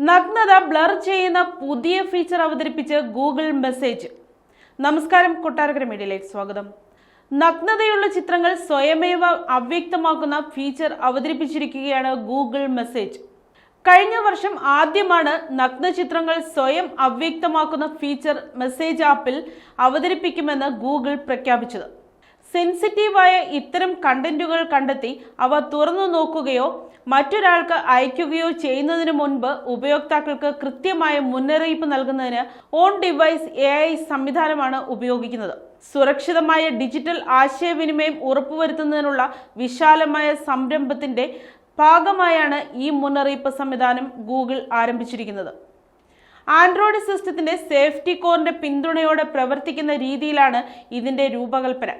നഗ്നത ബ്ലർ ചെയ്യുന്ന പുതിയ ഫീച്ചർ അവതരിപ്പിച്ച് ഗൂഗിൾ മെസ്സേജ്. നമസ്കാരം, കൊട്ടാരക്കര മീഡിയയിലേക്ക് സ്വാഗതം. നഗ്നതയുള്ള ചിത്രങ്ങൾ സ്വയമേവ അവ്യക്തമാക്കുന്ന ഫീച്ചർ അവതരിപ്പിച്ചിരിക്കുകയാണ് ഗൂഗിൾ മെസ്സേജ്. കഴിഞ്ഞ വർഷം ആദ്യമാണ് നഗ്ന ചിത്രങ്ങൾ സ്വയം അവ്യക്തമാക്കുന്ന ഫീച്ചർ മെസ്സേജ് ആപ്പിൽ അവതരിപ്പിക്കുമെന്ന് ഗൂഗിൾ പ്രഖ്യാപിച്ചത്. സെൻസിറ്റീവായ ഇത്തരം കണ്ടന്റുകൾ കണ്ടെത്തി അവ തുറന്നു നോക്കുകയോ മറ്റൊരാൾക്ക് അയക്കുകയോ ചെയ്യുന്നതിന് മുൻപ് ഉപയോക്താക്കൾക്ക് കൃത്യമായ മുന്നറിയിപ്പ് നൽകുന്നതിന് ഓൺ ഡിവൈസ് AI സംവിധാനമാണ് ഉപയോഗിക്കുന്നത്. സുരക്ഷിതമായ ഡിജിറ്റൽ ആശയവിനിമയം ഉറപ്പുവരുത്തുന്നതിനുള്ള വിശാലമായ സംരംഭത്തിന്റെ ഭാഗമായാണ് ഈ മുന്നറിയിപ്പ് സംവിധാനം ഗൂഗിൾ ആരംഭിച്ചിരിക്കുന്നത്. ആൻഡ്രോയിഡ് സിസ്റ്റത്തിന്റെ സേഫ്റ്റി കോറിന്റെ പിന്തുണയോടെ പ്രവർത്തിക്കുന്ന രീതിയിലാണ് ഇതിന്റെ രൂപകൽപ്പന.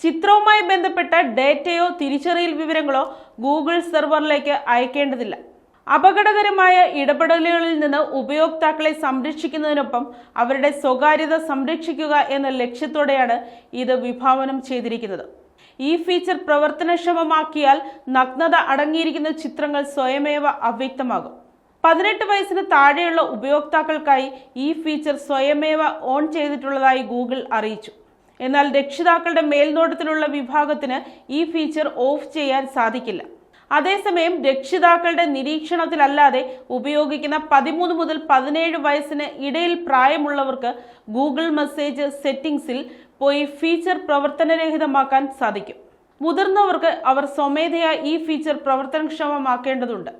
ചിത്രവുമായി ബന്ധപ്പെട്ട ഡേറ്റയോ തിരിച്ചറിയൽ വിവരങ്ങളോ ഗൂഗിൾ സെർവറിലേക്ക് അയക്കേണ്ടതില്ല. അപകടകരമായ ഇടപെടലുകളിൽ നിന്ന് ഉപയോക്താക്കളെ സംരക്ഷിക്കുന്നതിനൊപ്പം അവരുടെ സ്വകാര്യത സംരക്ഷിക്കുക എന്ന ലക്ഷ്യത്തോടെയാണ് ഇത് വിഭാവനം ചെയ്തിരിക്കുന്നത്. ഈ ഫീച്ചർ പ്രവർത്തനക്ഷമമാക്കിയാൽ നഗ്നത അടങ്ങിയിരിക്കുന്ന ചിത്രങ്ങൾ സ്വയമേവ അവ്യക്തമാകും. 18 വയസ്സിന് താഴെയുള്ള ഉപയോക്താക്കൾക്കായി ഈ ഫീച്ചർ സ്വയമേവ ഓൺ ചെയ്തിട്ടുള്ളതായി ഗൂഗിൾ അറിയിച്ചു. എന്നാൽ രക്ഷിതാക്കളുടെ മേൽനോട്ടത്തിലുള്ള വിഭാഗത്തിന് ഈ ഫീച്ചർ ഓഫ് ചെയ്യാൻ സാധിക്കില്ല. അതേസമയം രക്ഷിതാക്കളുടെ നിരീക്ഷണത്തിലല്ലാതെ ഉപയോഗിക്കുന്ന 13 മുതൽ 17 വയസ്സിന് ഇടയിൽ പ്രായമുള്ളവർക്ക് ഗൂഗിൾ മെസ്സേജ് സെറ്റിംഗ്സിൽ പോയി ഫീച്ചർ പ്രവർത്തനരഹിതമാക്കാൻ സാധിക്കും. മുതിർന്നവർക്ക് അവർ സ്വമേധയാ ഈ ഫീച്ചർ പ്രവർത്തനക്ഷമമാക്കേണ്ടതുണ്ട്.